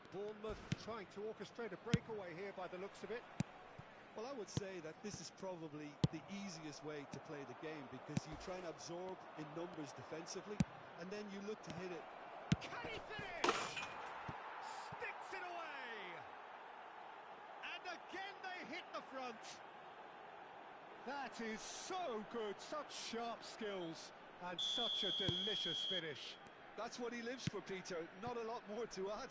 Bournemouth trying to orchestrate a breakaway here by the looks of it. Well, I would say that this is probably the easiest way to play the game, because you try and absorb in numbers defensively, and then you look to hit it. Can he finish? Sticks it away! And again they hit the front. That is so good, such sharp skills, and such a delicious finish. That's what he lives for, Peter. Not a lot more to add.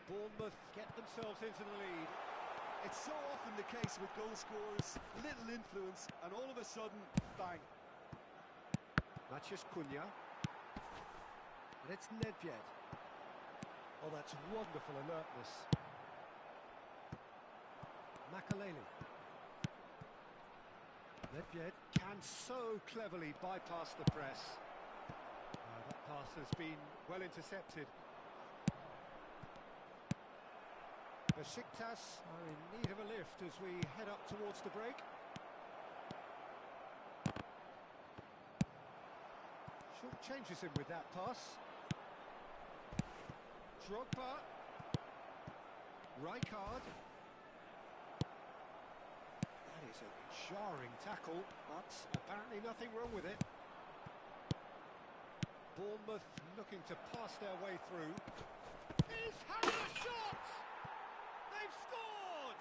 Bournemouth get themselves into the lead. It's so often the case with goal scorers, little influence, and all of a sudden, bang. Maciej Cunha. And it's Nedved. Oh, that's wonderful alertness. Makaleli. Nedved can so cleverly bypass the press. That pass has been well intercepted. Besiktas are in need of a lift as we head up towards the break. Short changes him with that pass. Drogba. Rijkaard. That is a jarring tackle, but apparently nothing wrong with it. Bournemouth looking to pass their way through. He's having a shot! They've scored!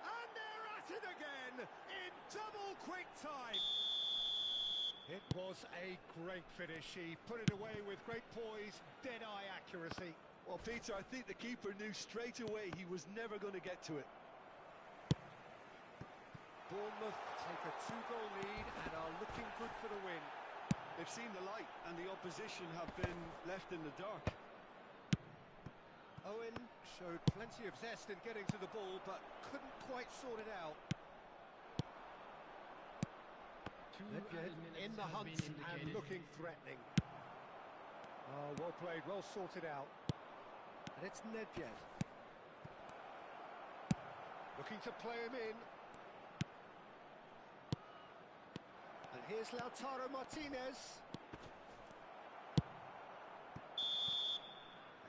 And they're at it again in double quick time. It was a great finish. He put it away with great poise, dead-eye accuracy. Well, Peter, I think the keeper knew straight away he was never going to get to it. Bournemouth take a 2-goal lead and are looking good for the win. They've seen the light and the opposition have been left in the dark. Owen showed plenty of zest in getting to the ball, but couldn't quite sort it out. Nedved in the hunt and looking threatening. Oh, well played, well sorted out. And it's Nedved. Looking to play him in. And here's Lautaro Martinez.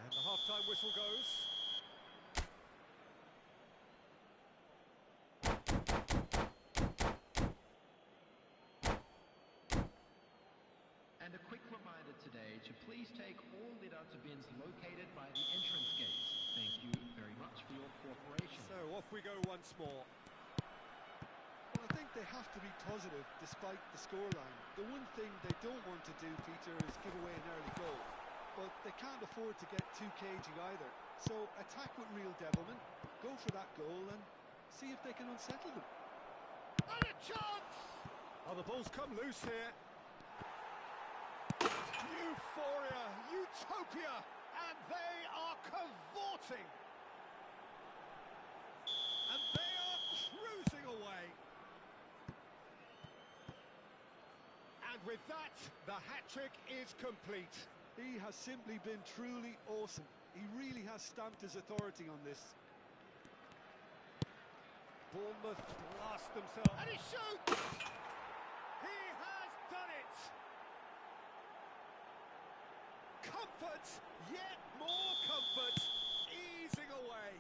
And the half-time whistle goes. And a quick reminder today to please take all litter to bins located by the entrance gates. Thank you very much for your cooperation. So off we go once more. Well, I think they have to be positive despite the scoreline. The one thing they don't want to do, Peter, is give away an early goal. But they can't afford to get too cagey either. So attack with real devilment, go for that goal and see if they can unsettle them. And a chance! Oh, the ball's come loose here. Euphoria, utopia, and they are cavorting. And they are cruising away. And with that, the hat-trick is complete. He has simply been truly awesome. He really has stamped his authority on this. Bournemouth blast themselves. And he shoots! He has done it! Comfort, yet more comfort, easing away.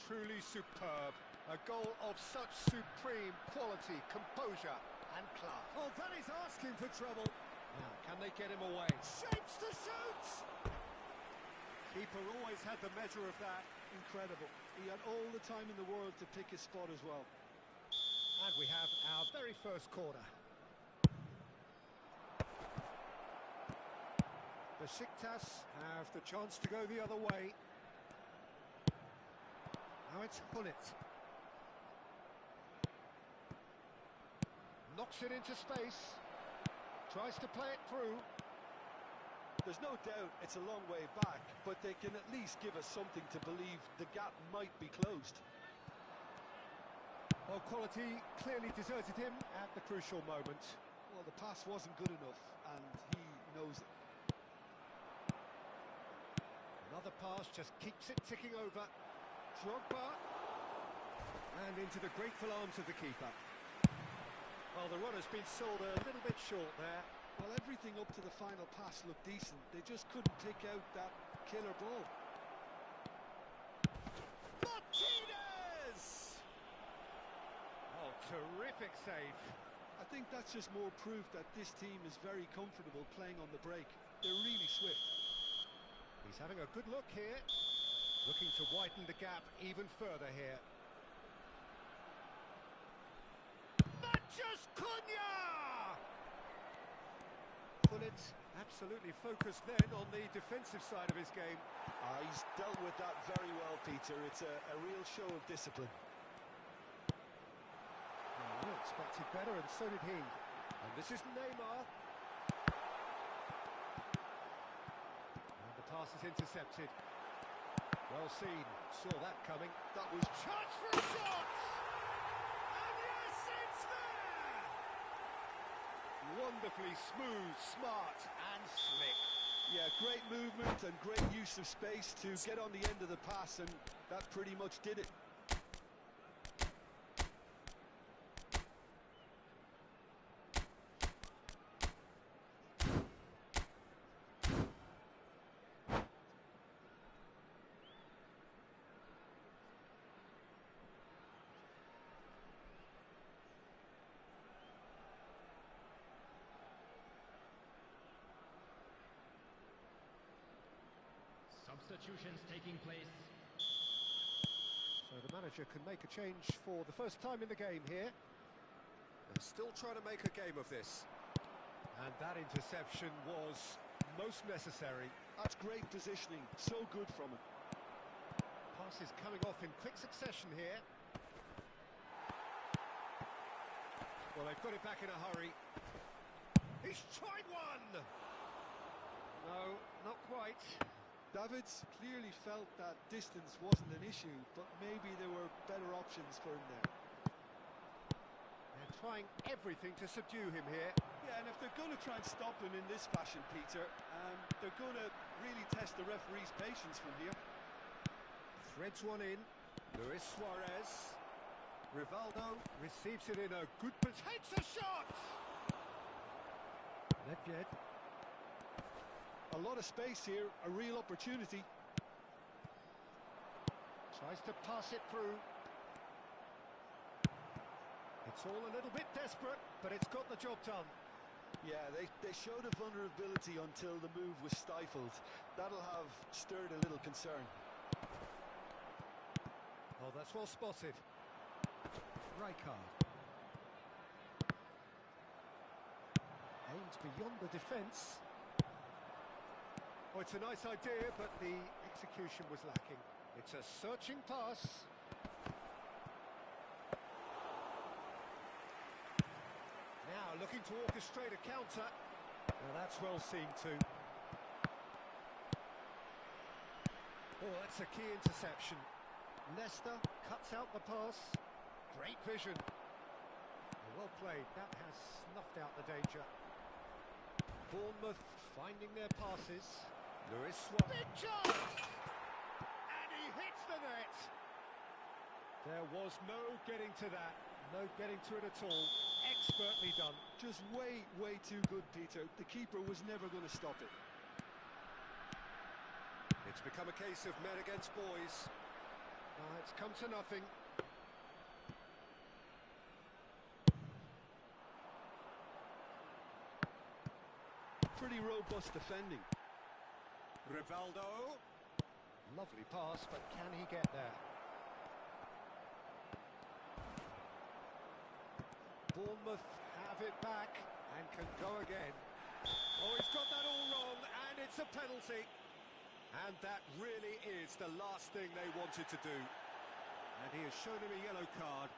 Truly superb. A goal of such supreme quality, composure and class. Oh, that is asking for trouble. Now, can they get him away? Shapes to shoot! Keeper always had the measure of that. Incredible. He had all the time in the world to pick his spot as well. And we have our very first corner. Besiktas have the chance to go the other way. Now it's Hullet. Knocks it into space. Tries to play it through. There's no doubt it's a long way back, but they can at least give us something to believe the gap might be closed. Well, quality clearly deserted him at the crucial moment. Well, the pass wasn't good enough, and he knows it. Another pass just keeps it ticking over. Drogba. And into the grateful arms of the keeper. Well, the runner's been sold a little bit short there. Well, everything up to the final pass looked decent. They just couldn't pick out that killer ball. Martinez! Oh, terrific save. I think that's just more proof that this team is very comfortable playing on the break. They're really swift. He's having a good look here. Looking to widen the gap even further here. Matches Cunha! Hullet absolutely focused then on the defensive side of his game. He's dealt with that very well, Peter. It's a real show of discipline. Well, I expected better, and so did he. And this is Neymar. And the pass is intercepted. Well seen. Saw that coming. That was chance for a shot! And yes, it's there! Wonderfully smooth, smart and slick. Yeah, great movement and great use of space to get on the end of the pass, and that pretty much did it. Substitutions taking place. So the manager can make a change for the first time in the game here. They're still trying to make a game of this. And that interception was most necessary. That's great positioning, so good from him. Pass is coming off in quick succession here. Well, they've got it back in a hurry. He's tried one! No, not quite. Davids clearly felt that distance wasn't an issue, but maybe there were better options for him there. They're trying everything to subdue him here. Yeah, and if they're going to try and stop him in this fashion, Peter, they're going to really test the referee's patience from here. Threads one in. Luis Suarez. Rivaldo receives it in a good position. Takes a shot! Nedved. A lot of space here, a real opportunity. Tries to pass it through. It's all a little bit desperate, but it's got the job done. Yeah, they showed a vulnerability until the move was stifled. That'll have stirred a little concern. Oh, that's well spotted. Rijkaard. Aims beyond the defence. Oh, it's a nice idea, but the execution was lacking. It's a searching pass. Now looking to orchestrate a counter. Now that's well seen too. Oh, that's a key interception. Leicester cuts out the pass. Great vision. Well played. That has snuffed out the danger. Bournemouth finding their passes. Luis Suarez. Big chance! And he hits the net. There was no getting to that. No getting to it at all. Expertly done. Just way too good, Peter. The keeper was never going to stop it. It's become a case of men against boys. It's come to nothing. Pretty robust defending. Rivaldo. Lovely pass, but can he get there? Bournemouth have it back and can go again. Oh, he's got that all wrong, and it's a penalty. And that really is the last thing they wanted to do. And he has shown him a yellow card.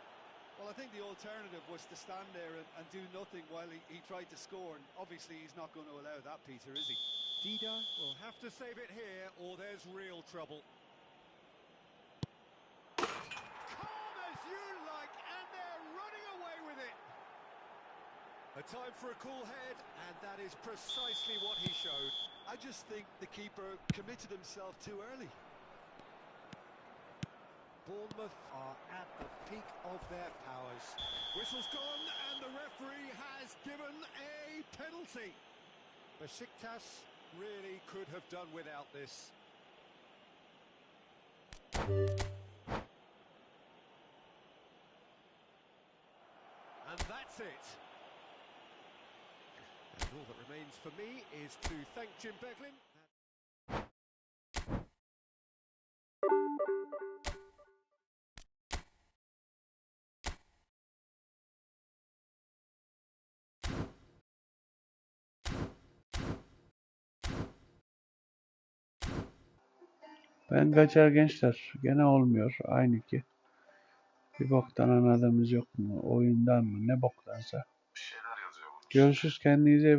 Well, I think the alternative was to stand there and do nothing while he tried to score. And obviously he's not going to allow that, Peter, is he? Dida will have to save it here, or there's real trouble. Calm as you like, and they're running away with it. A time for a cool head, and that is precisely what he showed. I just think the keeper committed himself too early. Bournemouth are at the peak of their powers. Whistle's gone, and the referee has given a penalty. Besiktas really could have done without this. And that's it. And all that remains for me is to thank Jim Beglin. Ben kaçar gençler. Gene olmuyor. Aynı ki. Bir boktan anladığımız yok mu? Oyundan mı? Ne boktansa. Görüşürüz. Kendinize iyi bakın.